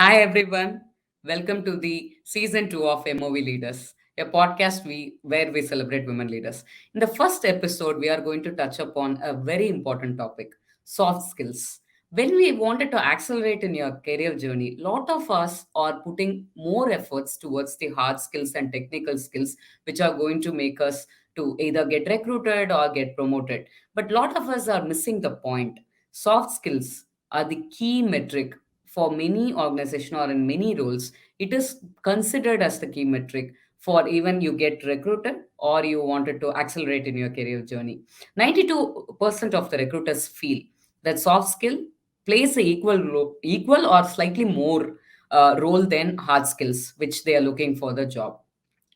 Hi, everyone. Welcome to the season two of MOV Leaders, a podcast where we celebrate women leaders. In the first episode, we are going to touch upon a very important topic soft skills. When we wanted to accelerate in your career journey, a lot of us are putting more efforts towards the hard skills and technical skills, which are going to make us to either get recruited or get promoted. But a lot of us are missing the point. Soft skills are the key metric for many organization or in many roles. It is considered as the key metric for even you get recruited or you wanted to accelerate in your career journey. 92% of the recruiters feel that soft skill plays a equal or slightly more role than hard skills which they are looking for the job.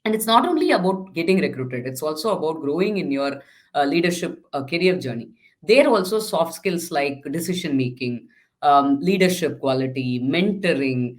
And it's not only about getting recruited, it's also about growing in your leadership career journey. There are also soft skills like decision making, leadership quality, mentoring,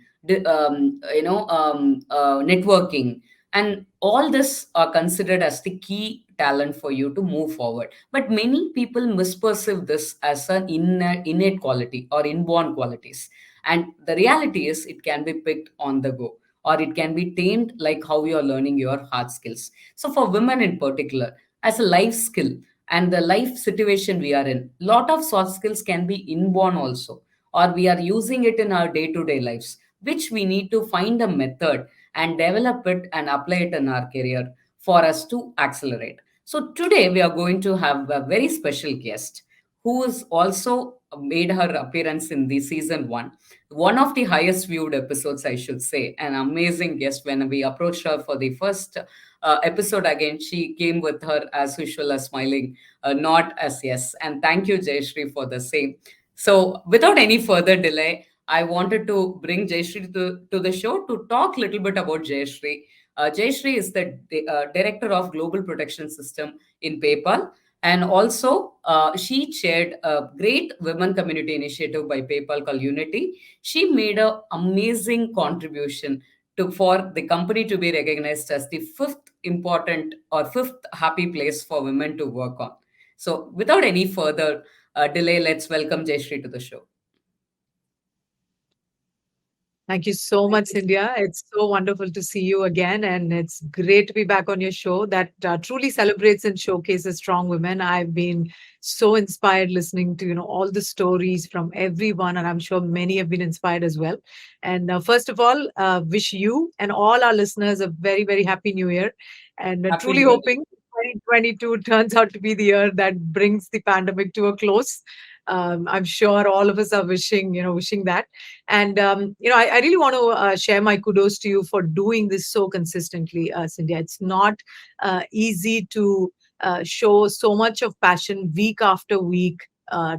networking, and all this are considered as the key talent for you to move forward. But many people misperceive this as an innate quality or inborn qualities, and the reality is it can be picked on the go, or it can be tamed like how you are learning your hard skills. So for women in particular, as a life skill and the life situation we are in, lot of soft skills can be inborn also, or we are using it in our day to day lives, which we need to find a method and develop it and apply it in our career for us to accelerate. So today we are going to have a very special guest who is also made her appearance in the season one of the highest viewed episodes, I should say. An amazing guest. When we approached her for the first episode, again, she came with her, as usual, a smiling nod as yes. And thank you, Jayashree, for the same. So, without any further delay, I wanted to bring Jayashree to the show to talk a little bit about Jayashree. Jayashree is the director of Global Protection System in PayPal, and also, she chaired a great women community initiative by PayPal called Unity. She made an amazing contribution for the company to be recognized as the fifth important or fifth happy place for women to work on. So, without any further delay, let's welcome Jayashree to the show. Thank you so much, Scindia. It's so wonderful to see you again, and it's great to be back on your show that truly celebrates and showcases strong women. I've been so inspired listening to all the stories from everyone, and I'm sure many have been inspired as well. And first of all, wish you and all our listeners a very very happy New Year, and Happy truly New Year. hoping 2022 turns out to be the year that brings the pandemic to a close. I'm sure all of us are wishing that. And I really want to share my kudos to you for doing this so consistently, Cynthia. It's not easy to show so much of passion week after week.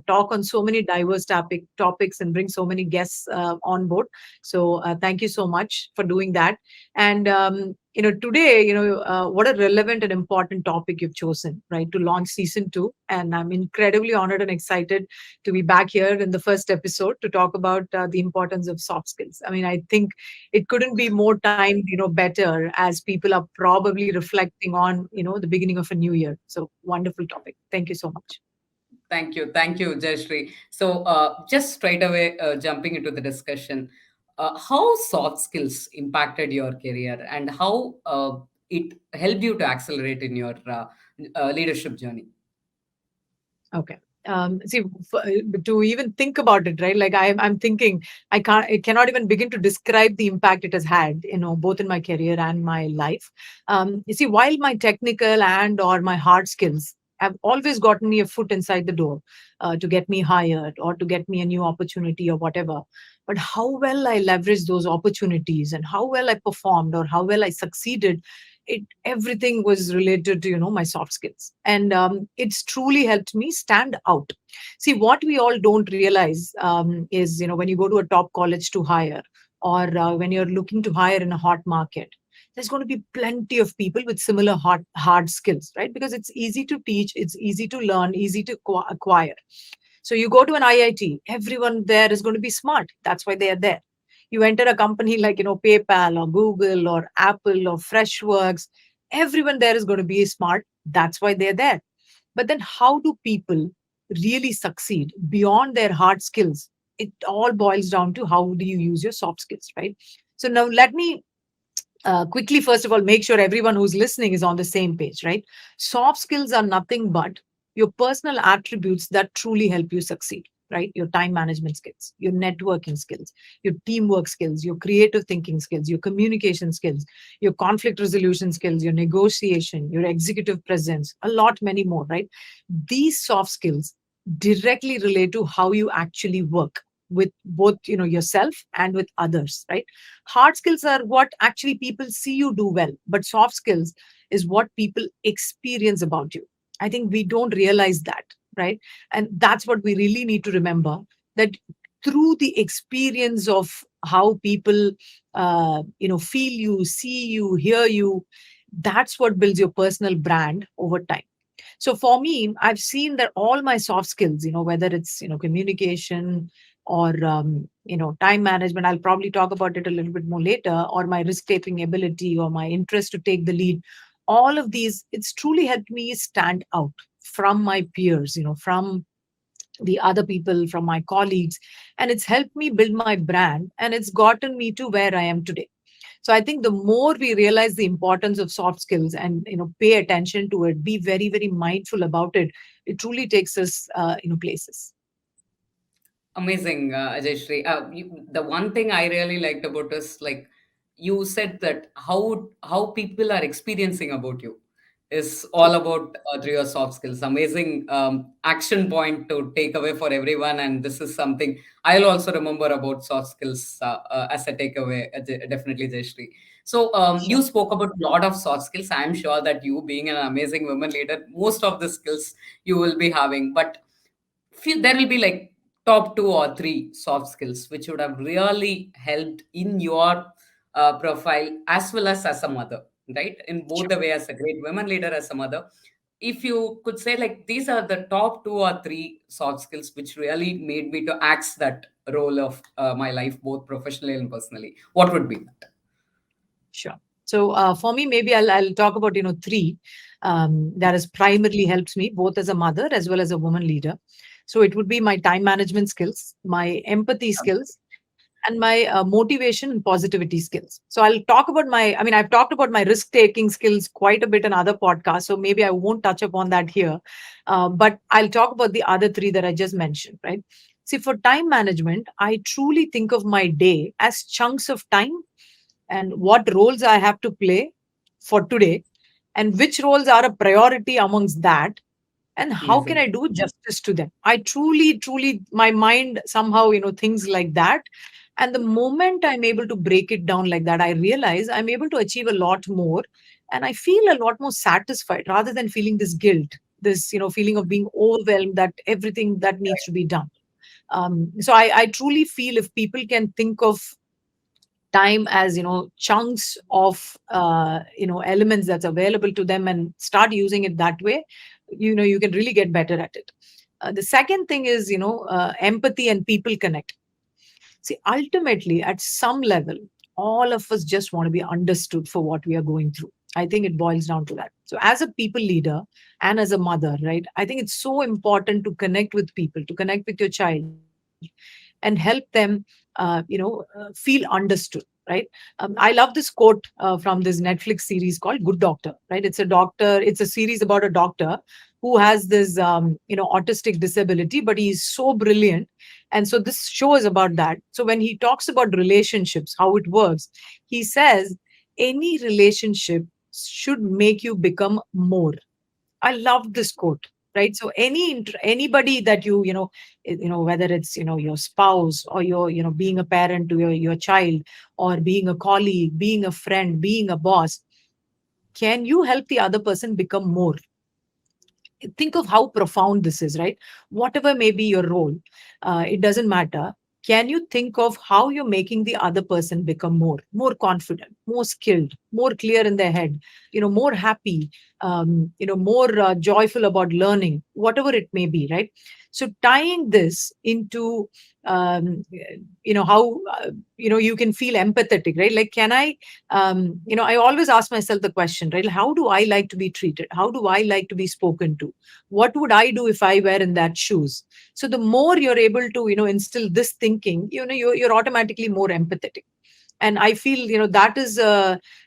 Talk on so many diverse topics and bring so many guests on board. So thank you so much for doing that. And today, what a relevant and important topic you've chosen, right, to launch season two. And I'm incredibly honored and excited to be back here in the first episode to talk about the importance of soft skills. I mean, I think it couldn't be more timed, better as people are probably reflecting on, the beginning of a new year. So wonderful topic. Thank you so much. Thank you, Jayashree. So, just straight away, jumping into the discussion, how soft skills impacted your career and how it helped you to accelerate in your leadership journey? Okay. See, to even think about it, right? Like I'm thinking, I cannot even begin to describe the impact it has had, both in my career and my life. You see, while my technical and or my hard skills have always gotten me a foot inside the door to get me hired or to get me a new opportunity or whatever, but how well I leveraged those opportunities and how well I performed or how well I succeeded, it everything was related to my soft skills, and it's truly helped me stand out. See, what we all don't realize is when you go to a top college to hire, or when you're looking to hire in a hot market, there's going to be plenty of people with similar hard skills, right? Because it's easy to teach, it's easy to learn, easy to acquire. So you go to an IIT, everyone there is going to be smart. That's why they are there. You enter a company like, PayPal or Google or Apple or Freshworks, everyone there is going to be smart. That's why they're there. But then how do people really succeed beyond their hard skills it all boils down to how do you use your soft skills, right? So now let me quickly, first of all, make sure everyone who's listening is on the same page, right? Soft skills are nothing but your personal attributes that truly help you succeed, right? Your time management skills, your networking skills, your teamwork skills, your creative thinking skills, your communication skills, your conflict resolution skills, your negotiation, your executive presence, a lot many more, right? These soft skills directly relate to how you actually work with both, yourself and with others, right? Hard skills are what actually people see you do well, but soft skills is what people experience about you. I think we don't realize that, right? And that's what we really need to remember, that through the experience of how people feel you, see you, hear you, that's what builds your personal brand over time. So for me, I've seen that all my soft skills, whether it's, communication or, time management, I'll probably talk about it a little bit more later, or my risk taking ability or my interest to take the lead, all of these, it's truly helped me stand out from my peers, from the other people, from my colleagues, and it's helped me build my brand, and it's gotten me to where I am today. So I think the more we realize the importance of soft skills and, pay attention to it, be very, very mindful about it, it truly takes us places. Amazing, Jayashree. The one thing I really liked about is like you said that how people are experiencing about you is all about through your soft skills. Amazing action point to take away for everyone, and this is something I'll also remember about soft skills as a takeaway. Definitely, Jayashree. So Sure. you spoke about a lot of soft skills. I'm sure that you, being an amazing women leader, most of the skills you will be having, but there will be like top two or three soft skills which would have really helped in your profile as well as a mother, right? In both Sure. the way, as a great women leader, as a mother, if you could say like these are the top two or three soft skills which really made me to axe that role of my life, both professionally and personally, what would be that? Sure. So for me, maybe I'll talk about, three that has primarily helped me both as a mother as well as a woman leader. So it would be my time management skills, my empathy skills, and my motivation and positivity skills. So I'll talk about I've talked about my risk taking skills quite a bit in other podcasts. So maybe I won't touch upon that here. But I'll talk about the other three that I just mentioned, right? See, for time management, I truly think of my day as chunks of time and what roles I have to play for today and which roles are a priority amongst that and how can I Amazing. do justice to them. I truly, truly, my mind somehow, things like that. And the moment I'm able to break it down like that, I realize I'm able to achieve a lot more and I feel a lot more satisfied rather than feeling this guilt, this, feeling of being overwhelmed that everything that needs to be done. So I truly feel if people can think of time as, chunks of elements that's available to them and start using it that way, you can really get better at it. The second thing is, empathy and people connect. See, ultimately at some level all of us just want to be understood for what we are going through. I think it boils down to that. So as a people leader and as a mother, right, I think it's so important to connect with people, to connect with your child and help them feel understood, right? I love this quote from this Netflix series called Good Doctor, right? It's a series about a doctor who has this autistic disability, but he's so brilliant. And so this show is about that. So when he talks about relationships, how it works, he says any relationship should make you become more. I love this quote, right? So anybody that whether it's your spouse or your being a parent to your child, or being a colleague, being a friend, being a boss, can you help the other person become more? Think of how profound this is, right? Whatever may be your role, it doesn't matter. Can you think of how you're making the other person become more confident, more skilled, more clear in their head, more happy, more joyful about learning, whatever it may be, right? So tying this into how you can feel empathetic, right? Like, can I I always ask myself the question, right? How do I like to be treated? How do I like to be spoken to? What would I do if I were in that shoes? So the more you're able to instill this thinking, you're automatically more empathetic. And I feel that is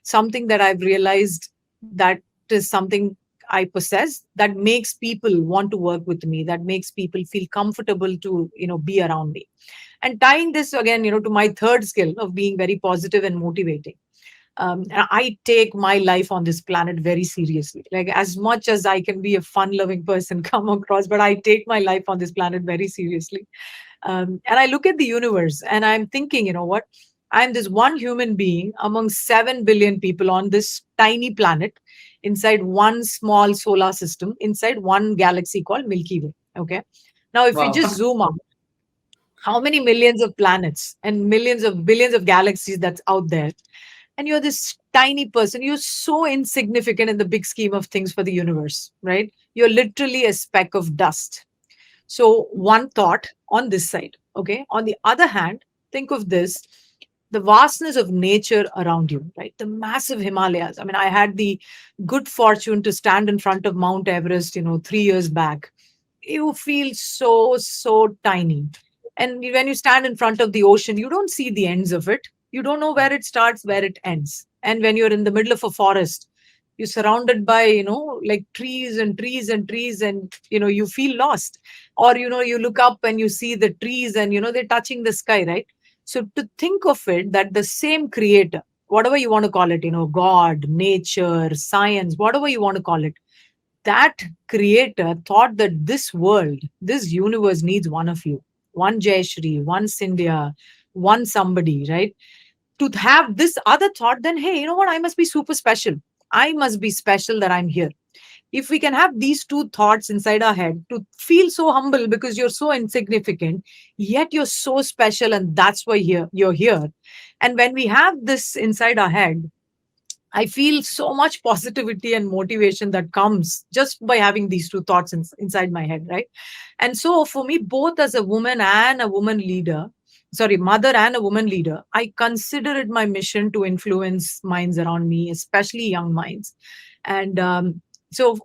something that I've realized, that is something I possess, that makes people want to work with me, that makes people feel comfortable to be around me. And tying this again to my third skill of being very positive and motivating, and I take my life on this planet very seriously. Like, as much as I can be a fun loving person come across, but I take my life on this planet very seriously. And I look at the universe and I'm thinking, what? I'm this one human being among 7 billion people on this tiny planet, inside one small solar system, inside one galaxy called Milky Way. Okay. Now, if we Wow. just zoom out, how many millions of planets and millions of billions of galaxies that's out there? And you're this tiny person. You're so insignificant in the big scheme of things for the universe, right? You're literally a speck of dust. So, one thought on this side. Okay. On the other hand, think of this, the vastness of nature around you, right? The massive Himalayas. I mean, I had the good fortune to stand in front of Mount Everest, 3 years back. You feel so, so tiny. And when you stand in front of the ocean, you don't see the ends of it. You don't know where it starts, where it ends. And when you're in the middle of a forest, you're surrounded by, like trees and trees and trees, and, you feel lost. Or, you look up and you see the trees and, they're touching the sky, right? So to think of it that the same creator, whatever you want to call it, God, nature, science, whatever you want to call it, that creator thought that this world, this universe needs one of you, one Jayashree, one Scindia, one somebody, right? To have this other thought, then hey, you know what? I must be super special. I must be special that I'm here. If we can have these two thoughts inside our head, to feel so humble because you're so insignificant, yet you're so special, and that's why you're here. And when we have this inside our head, I feel so much positivity and motivation that comes just by having these two thoughts inside my head, right? And so for me, both as a woman and a woman leader, sorry, mother and a woman leader, I consider it my mission to influence minds around me, especially young minds. And so,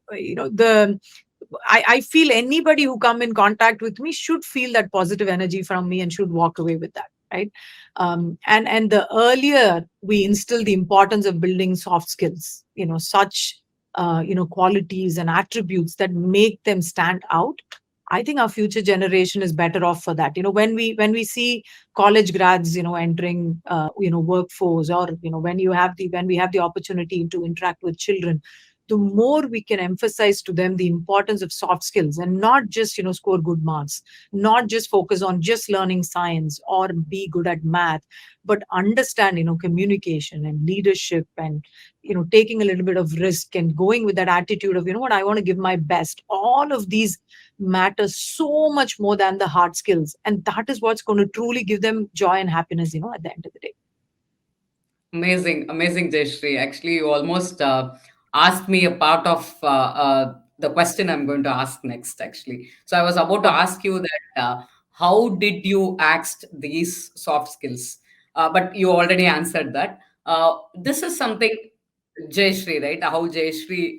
I feel anybody who come in contact with me should feel that positive energy from me and should walk away with that, right? And the earlier we instill the importance of building soft skills, such qualities and attributes that make them stand out, I think our future generation is better off for that. When we see college grads, entering workforce, or when we have the opportunity to interact with children, the more we can emphasize to them the importance of soft skills, and not just score good marks, not just focus on just learning science or be good at math, but understand communication and leadership, and taking a little bit of risk and going with that attitude of what, I want to give my best. All of these matter so much more than the hard skills, and that is what's going to truly give them joy and happiness at the end of the day. Amazing, amazing, Jayashree. Actually, you almost asked me a part of the question I'm going to ask next, actually. So I was about to Okay. ask you that how did you ask these soft skills? But you already answered that. This is something, Jayashree, right? How Jayashree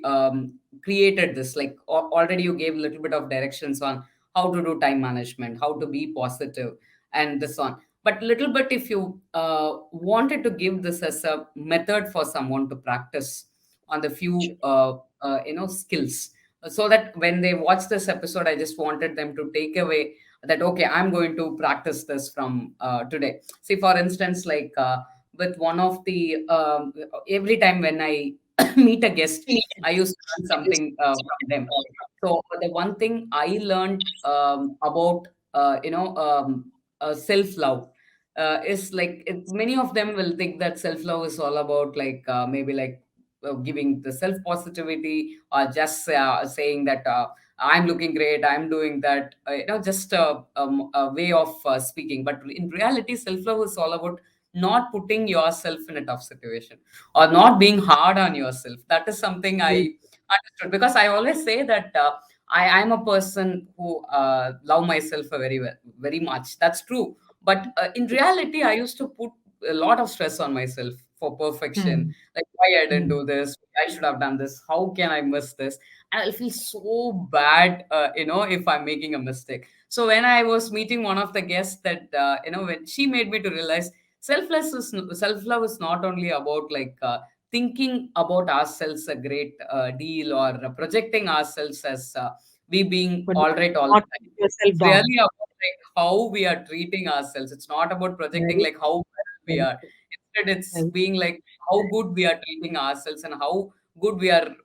created this. Like already you gave a little bit of directions on how to do time management, how to be positive, and this on. But little bit, if you wanted to give this as a method for someone to practice on the few skills, so that when they watch this episode, I just wanted them to take away that okay, I'm going to practice this from today. See, for instance, like with one of the every time when I meet a guest, I used to learn something from them. So the one thing I learned about self love is like many of them will think that self love is all about like maybe like giving the self positivity, or just saying that I'm looking great, I'm doing that, just a way of speaking. But in reality, self love is all about not putting yourself in a tough situation or not being hard on yourself. That is something Yes. I Understood. Because I always say that I'm a person who love myself very much. That's true. But in reality, I used to put a lot of stress on myself for perfection. Hmm. Like, why I didn't Hmm. do this? I should have done this. How can I miss this? And I'll feel so bad, if I'm making a mistake. So when I was meeting one of the guests, that when she made me to realize self love is not only about like thinking about ourselves a great deal, or projecting ourselves as we being But all right all not the time. put yourself It's down. really about like how we are treating ourselves. It's not about projecting Very, like how well we very are. true. Instead, it's Very being like how good we are treating ourselves, and how good we are,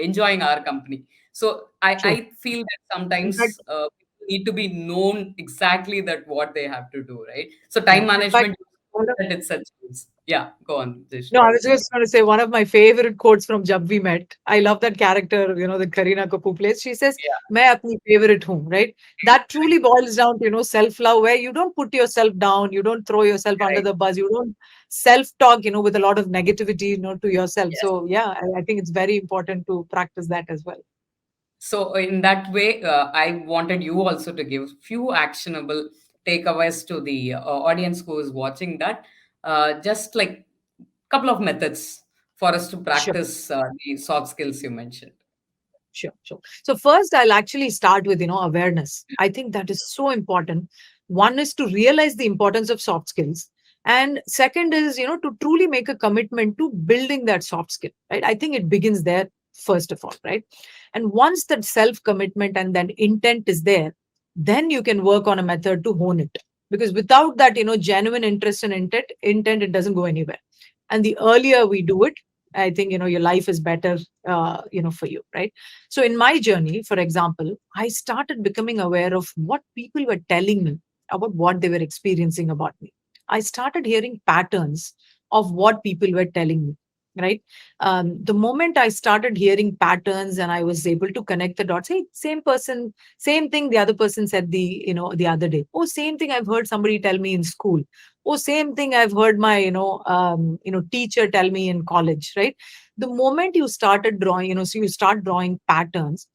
enjoying our company. So true. I feel that In fact, sometimes people need to be known exactly that what they have to do, right? So yeah. time In fact, management, one of that it's such tools. Yeah, go on, No, Jayashree. I was just going to say one of my favorite quotes from Jab We Met. I love that character, that Kareena Kapoor plays. She says, Yeah, "मैं अपनी favorite हूँ," right? That truly boils down to, self-love, where you don't put yourself down, you don't throw yourself under correct. the bus, you don't self-talk, with a lot of negativity, to yourself. Yes. So yeah, I think it's very important to practice that as well. So in that way, I wanted you also to give few actionable takeaways to the audience who is watching that. Just like couple of methods for us to Sure. practice the soft skills you mentioned. Sure, sure. So first, I'll actually start with, awareness. I think that is so important. One is to realize the importance of soft skills. And second is, to truly make a commitment to building that soft skill, right? I think it begins there, first of all, right? And once that self commitment and that intent is there, then you can work on a method to hone it. Because without that, genuine interest and intent, it doesn't go anywhere. And the earlier we do it, I think, your life is better, for you, right? So in my journey, for example, I started becoming aware of what people were telling me about what they were experiencing about me. I started hearing patterns of what people were telling me, right? The moment I started hearing patterns and I was able to connect the dots, hey, same person, same thing the other person said the other day. Oh, same thing I've heard somebody tell me in school. Oh, same thing I've heard my, teacher tell me in college, right? The moment you started drawing, so you start drawing patterns,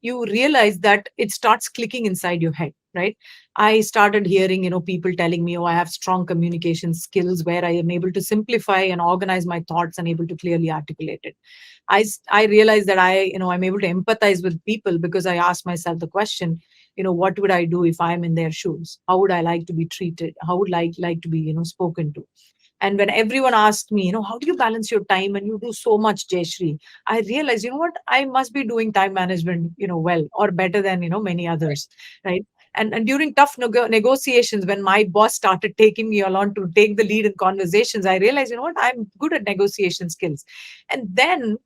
you realize that it starts clicking inside your head, right? I started hearing, people telling me, oh, I have strong communication skills where I am able to simplify and organize my thoughts and able to clearly articulate it. I realized that I'm able to empathize with people because I asked myself the question, what would I do if I'm in their shoes? How would I like to be treated? How would I like to be, spoken to? And when everyone asked me, how do you balance your time and you do so much, Jayashree? I realized, what? I must be doing time management, well or better than, many others, right? And during tough negotiations, when my boss started taking me along to take the lead in conversations, I realized, what? I'm good at negotiation skills. And then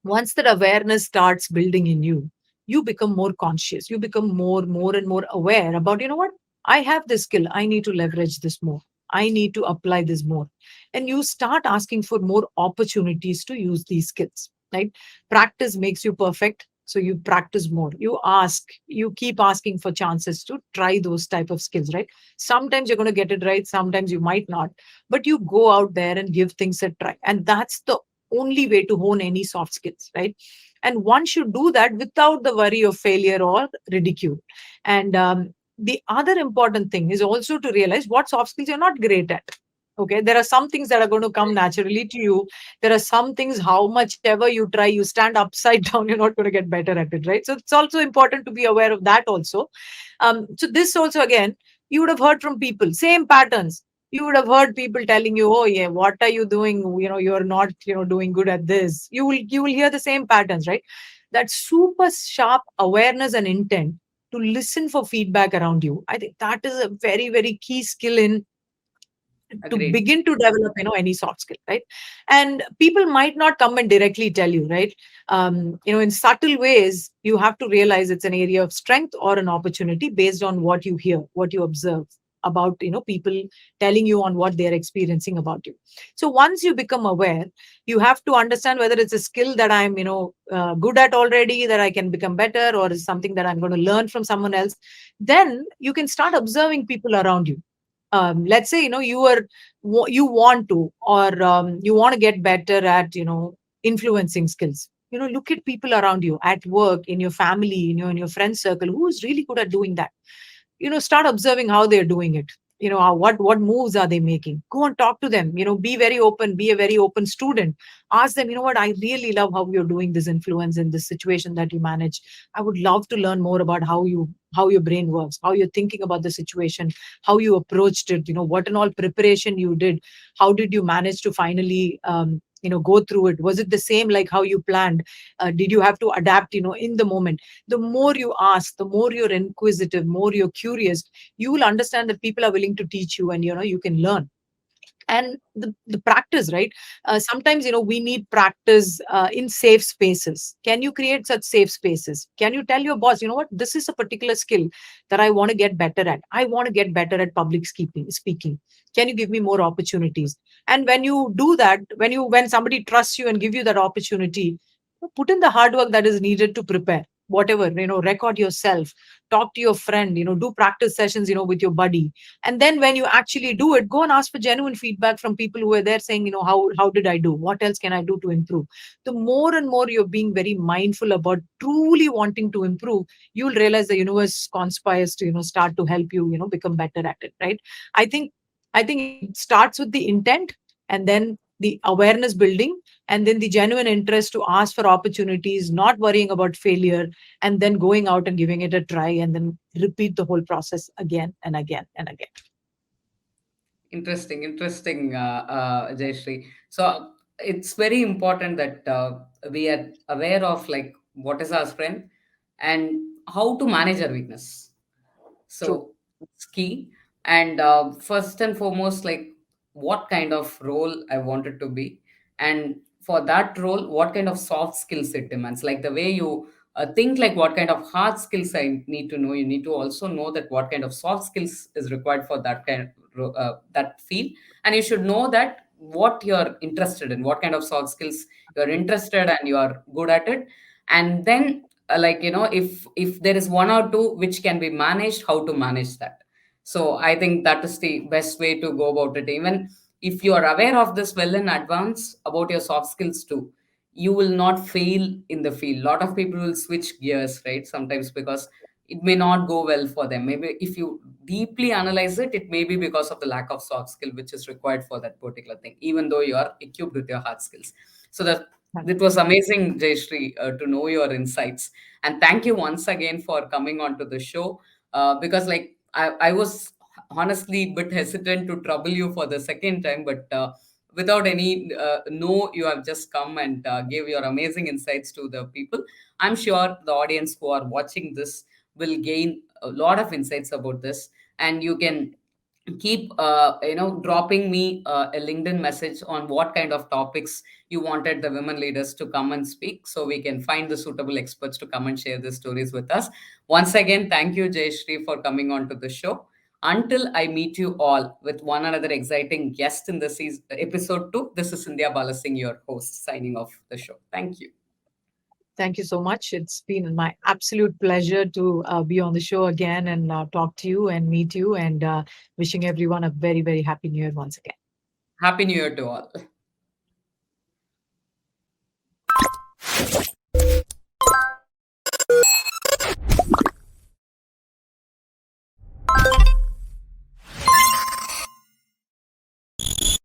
once that awareness starts building in you, you become more conscious, you become more and more aware about, what, I have this skill, I need to leverage this more, I need to apply this more. And you start asking for more opportunities to use these skills, right? Practice makes you perfect, so you practice more, you keep asking for chances to try those type of skills, right? Sometimes you're going to get it right, sometimes you might not, but you go out there and give things a try, and that's the only way to hone any soft skills, right? And one should do that without the worry of failure or ridicule. And the other important thing is also to realize what soft skills you're not great at. Okay, there are some things that are going to come naturally to you. There are some things, how much ever you try, you stand upside down, you're not going to get better at it, right? So it's also important to be aware of that also. So this also, again, you would have heard from people, same patterns. You would have heard people telling you, oh yeah, what are you doing, you're not, doing good at this. You will hear the same patterns, right? That super sharp awareness and intent to listen for feedback around you, I think that is a very very key skill in to Agreed. begin to develop, any soft skill, right? And people might not come and directly tell you, right? In subtle ways you have to realize it's an area of strength or an opportunity based on what you hear, what you observe about, people telling you on what they're experiencing about you. So once you become aware, you have to understand whether it's a skill that I'm, good at already, that I can become better, or is something that I'm going to learn from someone else. Then you can start observing people around you. Let's say, you want to, or you want to get better at, influencing skills. Look at people around you at work, in your family, in your friend circle, who is really good at doing that. Start observing how they're doing it. What moves are they making? Go and talk to them. Be very open, be a very open student. Ask them, what, I really love how you're doing this influence in this situation that you manage. I would love to learn more about how your brain works, how you're thinking about the situation, how you approached it, what and all preparation you did. How did you manage to finally go through it? Was it the same like how you planned? Did you have to adapt in the moment? The more you ask, the more you're inquisitive, more you're curious, you will understand that people are willing to teach you, and you can learn. And the practice, right? Sometimes we need practice in safe spaces. Can you create such safe spaces? Can you tell your boss, what, this is a particular skill that I want to get better at. I want to get better at public speaking. Can you give me more opportunities? And when you do that, when somebody trusts you and give you that opportunity, put in the hard work that is needed to prepare. Whatever, record yourself, talk to your friend, do practice sessions with your buddy. And then when you actually do it, go and ask for genuine feedback from people who are there, saying, how did I do? What else can I do to improve? The more and more you're being very mindful about truly wanting to improve, you'll realize the universe conspires to, start to help you, become better at it, right? I think i think it starts with the intent, and then the awareness building, and then the genuine interest to ask for opportunities, not worrying about failure, and then going out and giving it a try, and then repeat the whole process again and again and again. Interesting, Jayashree. So it's very important that we are aware of like what is our strength and how to manage our weakness. True. So it's key. And first and foremost, like what kind of role I want it to be. And for that role, what kind of soft skills it demands. Like the way you think, like what kind of hard skills I need to know. You need to also know that what kind of soft skills is required for that that field. And you should know that what you're interested in, what kind of soft skills you're interested and you are good at it. And then like if there is one or two which can be managed, how to manage that. So I think that is the best way to go about it. Even if you are aware of this well in advance about your soft skills too, you will not fail in the field. A lot of people will switch gears, right? Sometimes because it may not go well for them. Maybe if you deeply analyze it, it may be because of the lack of soft skill which is required for that particular thing, even though you are equipped with your hard skills. So that it was amazing, Jayashree, to know your insights. And thank you once again for coming onto the show. Because, like, I was honestly a bit hesitant to trouble you for the second time, but without any no, you have just come and gave your amazing insights to the people. I'm sure the audience who are watching this will gain a lot of insights about this, and you can keep dropping me a LinkedIn message on what kind of topics you wanted the women leaders to come and speak, so we can find the suitable experts to come and share the stories with us. Once again, thank you, Jayashree, for coming on to the show. Until I meet you all with one another exciting guest in the episode 2, this is India Balasingh, your host, signing off the show. Thank you. Thank you so much. It's been my absolute pleasure to be on the show again and talk to you and meet you, and wishing everyone a very, very happy new year once again. Happy New Year to all.